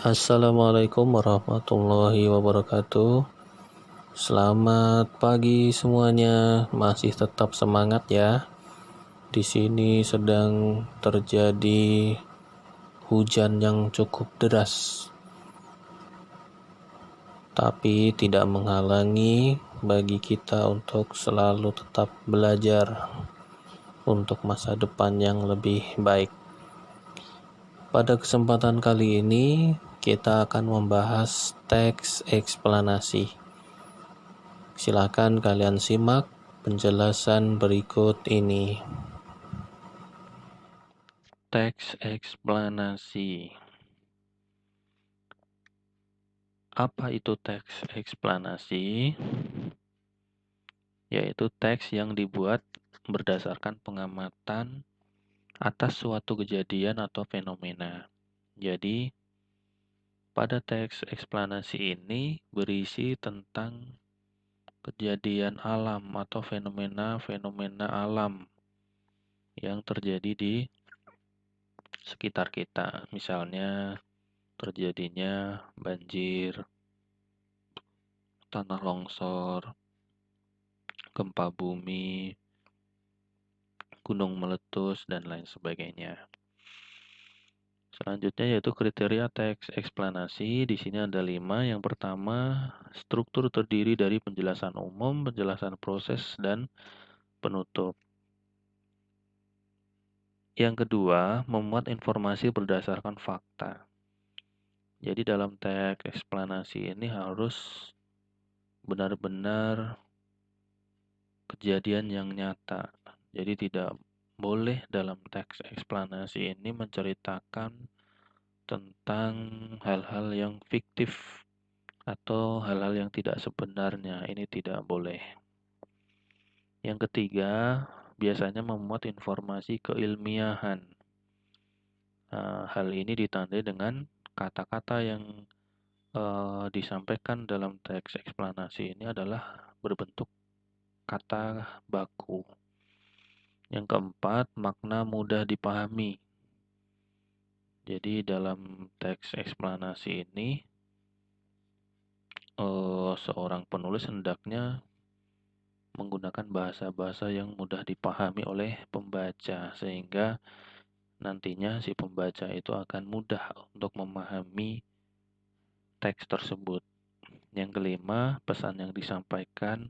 Assalamualaikum warahmatullahi wabarakatuh. Selamat pagi semuanya. Masih tetap semangat ya. Di sini sedang terjadi hujan yang cukup deras. Tapi tidak menghalangi bagi kita untuk selalu tetap belajar untuk masa depan yang lebih baik. Pada kesempatan kali ini, kita akan membahas teks eksplanasi. Silakan kalian simak penjelasan berikut ini. Teks eksplanasi. Apa itu teks eksplanasi? Yaitu teks yang dibuat berdasarkan pengamatan atas suatu kejadian atau fenomena. Jadi, pada teks eksplanasi ini berisi tentang kejadian alam atau fenomena-fenomena alam yang terjadi di sekitar kita. Misalnya terjadinya banjir, tanah longsor, gempa bumi, gunung meletus, dan lain sebagainya. Selanjutnya yaitu kriteria teks eksplanasi. Di sini ada 5. Yang pertama, struktur terdiri dari penjelasan umum, penjelasan proses, dan penutup. Yang kedua, memuat informasi berdasarkan fakta. Jadi dalam teks eksplanasi ini harus benar-benar kejadian yang nyata. Jadi tidak boleh dalam teks eksplanasi ini menceritakan tentang hal-hal yang fiktif atau hal-hal yang tidak sebenarnya. Ini tidak boleh. Yang ketiga, biasanya memuat informasi keilmiahan. Hal ini ditandai dengan kata-kata yang disampaikan dalam teks eksplanasi ini adalah berbentuk kata baku. Yang keempat, makna mudah dipahami. Jadi dalam teks eksplanasi ini, seorang penulis hendaknya menggunakan bahasa-bahasa yang mudah dipahami oleh pembaca, sehingga nantinya si pembaca itu akan mudah untuk memahami teks tersebut. Yang kelima, pesan yang disampaikan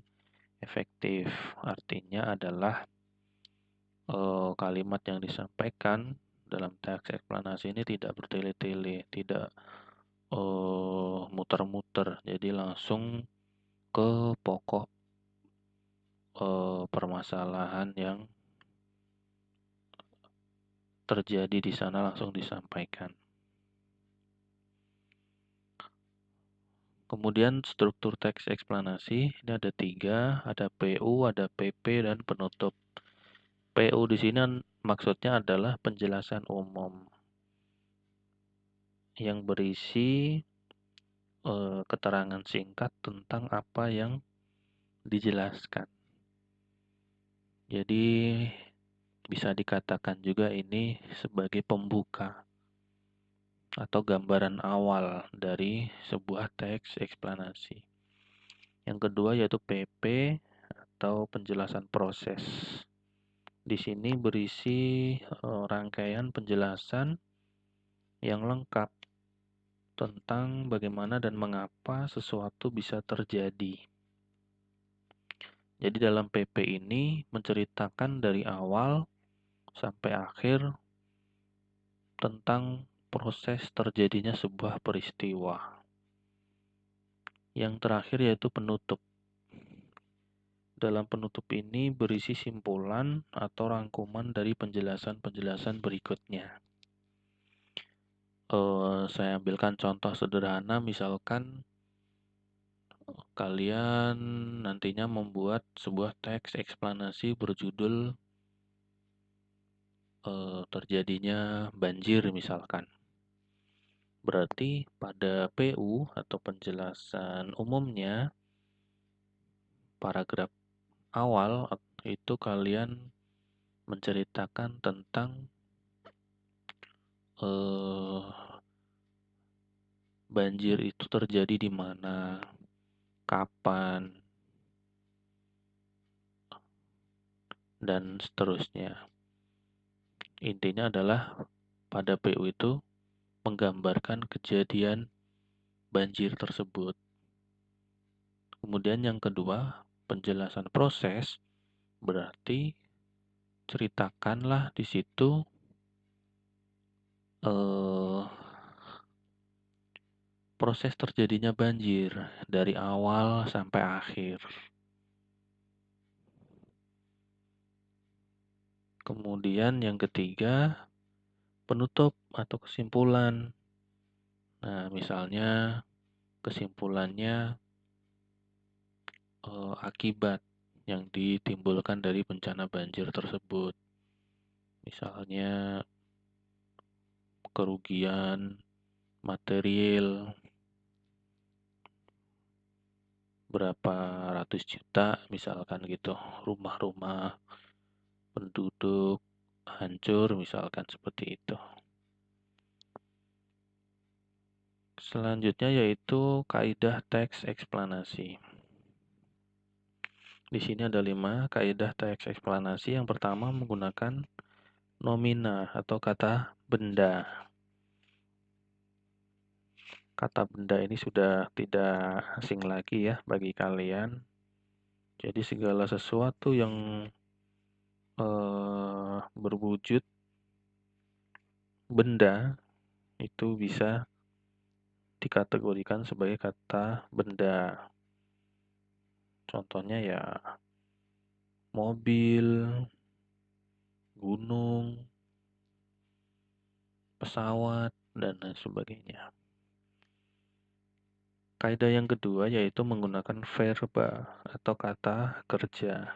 efektif. Artinya adalah kalimat yang disampaikan dalam teks eksplanasi ini tidak bertele-tele, tidak muter-muter, jadi langsung ke pokok permasalahan yang terjadi di sana langsung disampaikan. Kemudian struktur teks eksplanasi ini ada 3, ada PU, ada PP, dan penutup. PU di sini maksudnya adalah penjelasan umum yang berisi keterangan singkat tentang apa yang dijelaskan. Jadi bisa dikatakan juga ini sebagai pembuka atau gambaran awal dari sebuah teks eksplanasi. Yang kedua yaitu PP atau penjelasan proses. Di sini berisi rangkaian penjelasan yang lengkap tentang bagaimana dan mengapa sesuatu bisa terjadi. Jadi dalam PP ini menceritakan dari awal sampai akhir tentang proses terjadinya sebuah peristiwa. Yang terakhir yaitu penutup. Dalam penutup ini berisi simpulan atau rangkuman dari penjelasan-penjelasan berikutnya. Saya ambilkan contoh sederhana, misalkan kalian nantinya membuat sebuah teks eksplanasi berjudul terjadinya banjir misalkan. Berarti pada PU atau penjelasan umumnya, paragraf awal itu kalian menceritakan tentang banjir itu terjadi di mana, kapan, dan seterusnya. Intinya adalah pada PU itu menggambarkan kejadian banjir tersebut. Kemudian yang kedua, penjelasan proses, berarti ceritakanlah di situ eh, proses terjadinya banjir dari awal sampai akhir. Kemudian yang ketiga, penutup atau kesimpulan. Nah, misalnya kesimpulannya akibat yang ditimbulkan dari bencana banjir tersebut. Misalnya kerugian material berapa ratus juta misalkan gitu, rumah-rumah penduduk hancur misalkan seperti itu. Selanjutnya yaitu kaidah teks eksplanasi. Di sini ada 5 kaidah teks eksplanasi. Yang pertama menggunakan nomina atau kata benda. Kata benda ini sudah tidak asing lagi ya bagi kalian. Jadi segala sesuatu yang berwujud benda itu bisa dikategorikan sebagai kata benda. Contohnya ya mobil, gunung, pesawat, dan lain sebagainya. Kaidah yang kedua yaitu menggunakan verba atau kata kerja.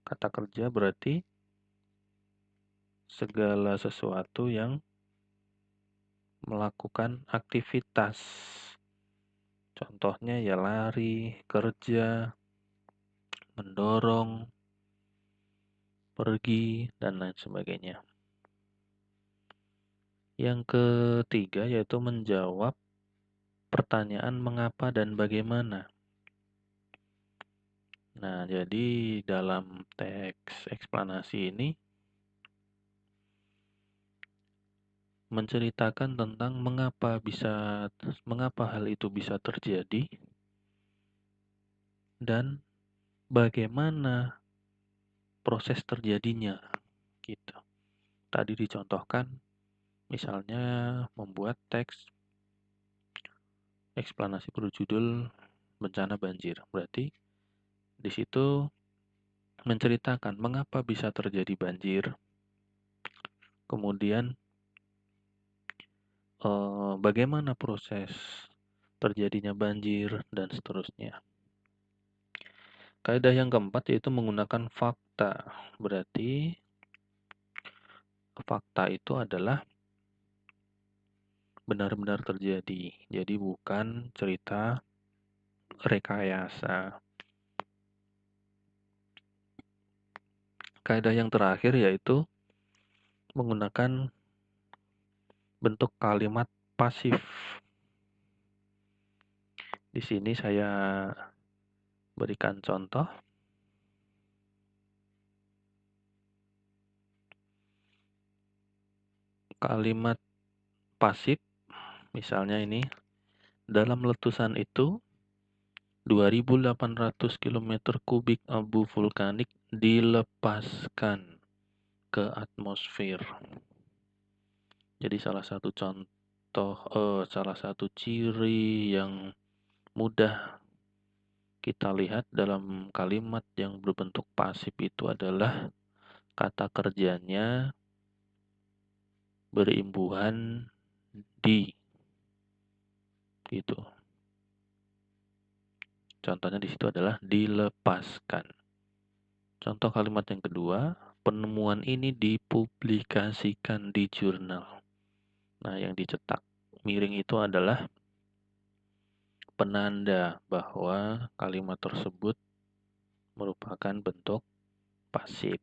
Kata kerja berarti segala sesuatu yang melakukan aktivitas. Contohnya ya lari, kerja, mendorong, pergi, dan lain sebagainya. Yang ketiga yaitu menjawab pertanyaan mengapa dan bagaimana. Nah, jadi dalam teks eksplanasi ini menceritakan tentang mengapa hal itu bisa terjadi dan bagaimana proses terjadinya gitu. Tadi dicontohkan misalnya membuat teks eksplanasi berjudul bencana banjir. Berarti di situ menceritakan mengapa bisa terjadi banjir, kemudian bagaimana proses terjadinya banjir, dan seterusnya. Kaidah yang keempat yaitu menggunakan fakta. Berarti fakta itu adalah benar-benar terjadi. Jadi bukan cerita rekayasa. Kaidah yang terakhir yaitu menggunakan bentuk kalimat pasif. Di sini saya berikan contoh. Kalimat pasif, misalnya ini, dalam letusan itu 2.800 km kubik abu vulkanik dilepaskan ke atmosfer. Jadi salah satu salah satu ciri yang mudah kita lihat dalam kalimat yang berbentuk pasif itu adalah kata kerjanya berimbuhan di, gitu. Contohnya di situ adalah dilepaskan. Contoh kalimat yang kedua, penemuan ini dipublikasikan di jurnal. Nah, yang dicetak miring itu adalah penanda bahwa kalimat tersebut merupakan bentuk pasif.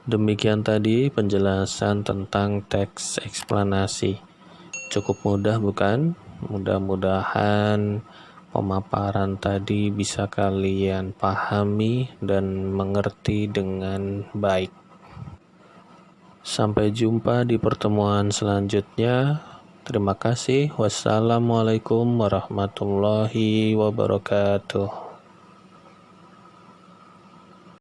Demikian tadi penjelasan tentang teks eksplanasi. Cukup mudah bukan? Mudah-mudahan pemaparan tadi bisa kalian pahami dan mengerti dengan baik. Sampai jumpa di pertemuan selanjutnya. Terima kasih. Wassalamualaikum warahmatullahi wabarakatuh.